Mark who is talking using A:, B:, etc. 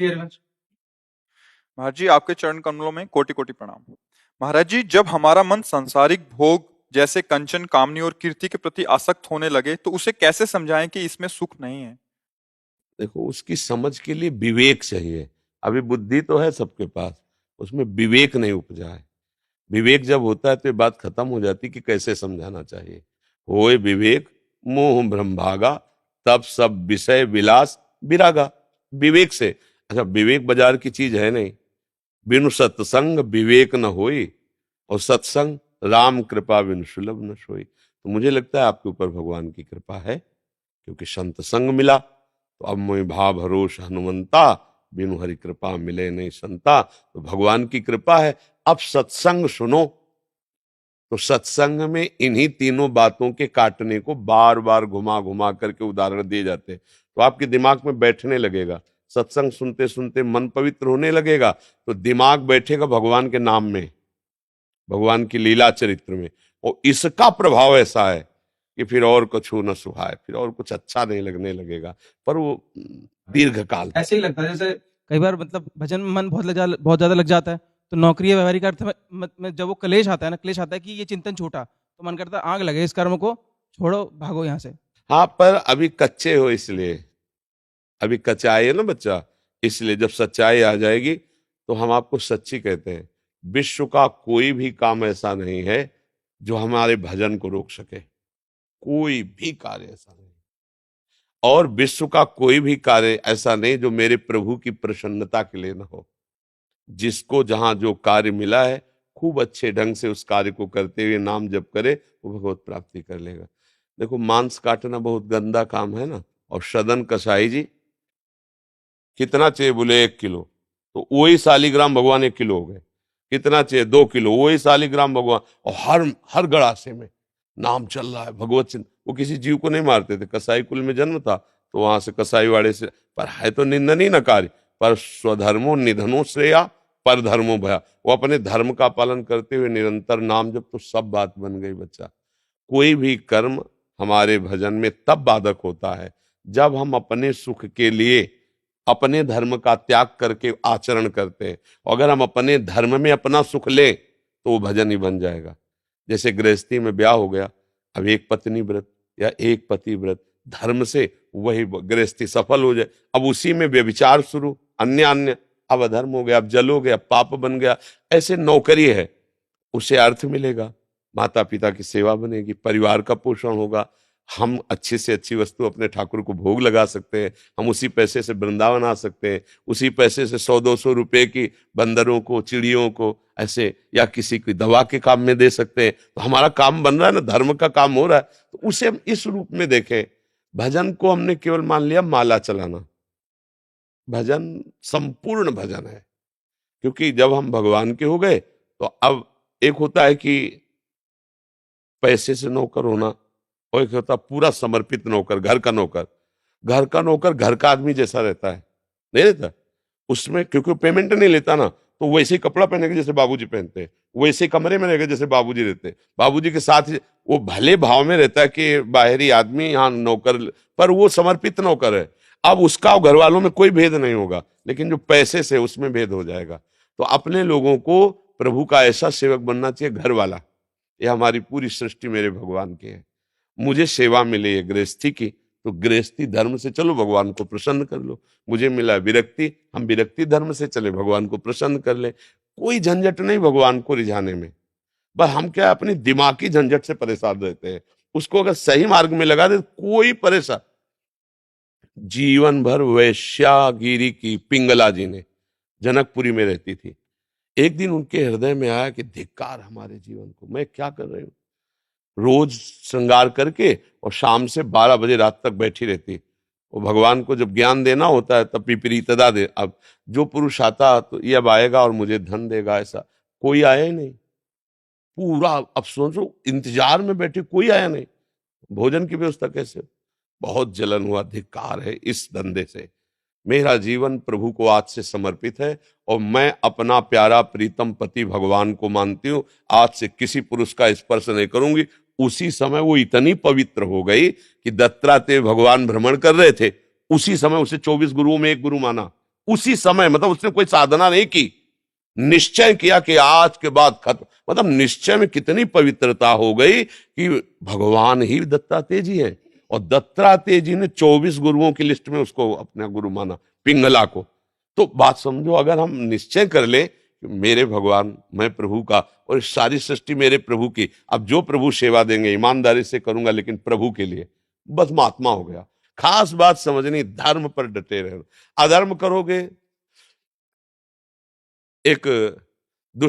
A: महाराज जी, आपके चरण कमलों में कोटि कोटि प्रणाम। महाराज जी, जब हमारा मन सांसारिक भोग जैसे कंचन, कामनी और कीर्ति के प्रति आसक्त होने लगे तो उसे कैसे समझाएं कि इसमें सुख नहीं है।
B: देखो, उसकी समझ के लिए विवेक चाहिए। अभी बुद्धि तो है सबके पास, उसमें विवेक नहीं उपजा है। विवेक जब होता है तो ये बात खत्म हो जाती कि कैसे समझाना चाहिए। होए विवेक, मोह भ्रम भागा, तब सब विषय विलास विरागा। विवेक से, अच्छा विवेक बाजार की चीज है नहीं। बिनु सत्संग विवेक न होई, और सत्संग राम कृपा बिनु सुलभ न सोई। तो मुझे लगता है आपके ऊपर भगवान की कृपा है, क्योंकि संत संग मिला। तो अब मोहि भाव भरोस हनुमंता, बिनु हरि कृपा मिले नहीं संता। तो भगवान की कृपा है। अब सत्संग सुनो, तो सत्संग में इन्हीं तीनों बातों के काटने को बार बार घुमा घुमा करके उदाहरण दिए जाते हैं। तो आपके दिमाग में बैठने लगेगा। सत्संग सुनते सुनते मन पवित्र होने लगेगा, तो दिमाग बैठेगा भगवान के नाम में, भगवान की लीला चरित्र में। और इसका प्रभाव ऐसा है कि फिर और कुछ न सुहाए, फिर और कुछ अच्छा नहीं लगने लगेगा। पर वो दीर्घ काल
C: ऐसे ही लगता है जैसे कई बार मतलब भजन में मन बहुत ज्यादा लग जाता है, तो नौकरी या व्यवहारिक अर्थ में जब वो क्लेश आता है ना, क्लेश आता है कि ये चिंतन छूटा, तो मन करता है आग लगे इस कर्म को, छोड़ो भागो यहाँ से।
B: हाँ, पर अभी कच्चे हो, इसलिए अभी कचाई है ना बच्चा, इसलिए जब सच्चाई आ जाएगी तो हम आपको सच्ची कहते हैं। विश्व का कोई भी काम ऐसा नहीं है जो हमारे भजन को रोक सके। कोई भी कार्य ऐसा नहीं, और विश्व का कोई भी कार्य ऐसा नहीं जो मेरे प्रभु की प्रसन्नता के लिए न हो। जिसको जहां जो कार्य मिला है, खूब अच्छे ढंग से उस कार्य को करते हुए नाम जप करे, वो भगवत प्राप्ति कर लेगा। देखो, मांस काटना बहुत गंदा काम है ना, और सदन कसाई जी कितना चाहिए, बोले 1 किलो, तो वही शालिग्राम भगवान 1 किलो हो गए। कितना चाहिए, 2 किलो, वही शालिग्राम भगवान। और हर हर गड़ासे में नाम चल रहा है, भगवत चिंतन। वो किसी जीव को नहीं मारते थे, कसाई कुल में जन्म था तो वहां से कसाई वाड़े से। पर है तो निंदनीय न कार्य, पर स्वधर्मो निधनो श्रेया, पर धर्मो भया। वो अपने धर्म का पालन करते हुए निरंतर नाम जब, तो सब बात बन गई बच्चा। कोई भी कर्म हमारे भजन में तब बाधक होता है जब हम अपने सुख के लिए अपने धर्म का त्याग करके आचरण करते हैं। अगर हम अपने धर्म में अपना सुख ले तो वो भजन ही बन जाएगा। जैसे गृहस्थी में ब्याह हो गया, अब एक पत्नी व्रत या एक पति व्रत, धर्म से वही गृहस्थी सफल हो जाए। अब उसी में व्यभिचार शुरू, अन्य अन्य, अब अधर्म हो गया, अब जल हो गया, पाप बन गया। ऐसे नौकरी है, उसे अर्थ मिलेगा, माता पिता की सेवा बनेगी, परिवार का पोषण होगा। हम अच्छी से अच्छी वस्तु अपने ठाकुर को भोग लगा सकते हैं। हम उसी पैसे से वृंदावन आ सकते हैं। उसी पैसे से 100-200 रुपए की बंदरों को, चिड़ियों को ऐसे, या किसी की दवा के काम में दे सकते हैं। तो हमारा काम बन रहा है ना, धर्म का काम हो रहा है। तो उसे हम इस रूप में देखें। भजन को हमने केवल मान लिया माला चलाना। भजन संपूर्ण भजन है, क्योंकि जब हम भगवान के हो गए तो अब एक होता है कि पैसे से नौकर होना, और एक होता पूरा समर्पित नौकर, घर का नौकर। घर का नौकर घर का आदमी जैसा रहता है, नहीं रहता उसमें, क्योंकि पेमेंट नहीं लेता ना, तो वैसे ही कपड़ा पहनेगा जैसे बाबूजी पहनते हैं, वैसे ही कमरे में रहेगा जैसे बाबूजी रहते हैं। बाबूजी के साथ वो भले भाव में रहता है कि बाहरी आदमी यहाँ नौकर, पर वो समर्पित नौकर है। अब उसका घर वालों में कोई भेद नहीं होगा, लेकिन जो पैसे से उसमें भेद हो जाएगा। तो अपने लोगों को प्रभु का ऐसा सेवक बनना चाहिए, घर वाला। ये हमारी पूरी सृष्टि मेरे भगवान की है। मुझे सेवा मिली है गृहस्थी की, तो गृहस्थी धर्म से चलो, भगवान को प्रसन्न कर लो। मुझे मिला विरक्ति, हम विरक्ति धर्म से चले, भगवान को प्रसन्न कर ले। कोई झंझट नहीं भगवान को रिझाने में। बस हम क्या अपनी दिमागी झंझट से परेशान रहते हैं। उसको अगर सही मार्ग में लगा दे तो कोई परेशान। जीवन भर वैश्यागिरी की पिंगला जी ने, जनकपुरी में रहती थी। एक दिन उनके हृदय में आया कि धिक्कार हमारे जीवन को, मैं क्या कर रही हूँ। रोज श्रृंगार करके और शाम से 12 बजे रात तक बैठी रहती। वो भगवान को जब ज्ञान देना होता है तब विपरीतता दे। अब जो पुरुष आता तो ये अब आएगा और मुझे धन देगा, ऐसा कोई आया ही नहीं। पूरा अब सोचो, इंतजार में बैठे, कोई आया नहीं। भोजन की व्यवस्था कैसे। बहुत जलन हुआ, धिक्कार है इस धंधे से। मेरा जीवन प्रभु को आज से समर्पित है, और मैं अपना प्यारा प्रीतम पति भगवान को मानती हूँ। आज से किसी पुरुष का स्पर्श नहीं करूंगी। उसी समय वो इतनी पवित्र हो गई कि दत्तात्रेय भगवान भ्रमण कर रहे थे, उसी समय उसे 24 गुरुओं में एक गुरु माना। उसी समय, मतलब उसने कोई साधना नहीं की, निश्चय किया कि आज के बाद खत्म। मतलब निश्चय में कितनी पवित्रता हो गई कि भगवान ही दत्तात्रेय जी हैं। और दत्तात्रेय जी ने 24 गुरुओं की लिस्ट में उसको अपना गुरु माना, पिंगला को। तो बात समझो, अगर हम निश्चय कर ले कि मेरे भगवान, मैं प्रभु का, और सारी सृष्टि मेरे प्रभु की, अब जो प्रभु सेवा देंगे ईमानदारी से करूंगा, लेकिन प्रभु के लिए, बस महात्मा हो गया। खास बात समझनी, धर्म पर डटे रहना। अधर्म करोगे, एक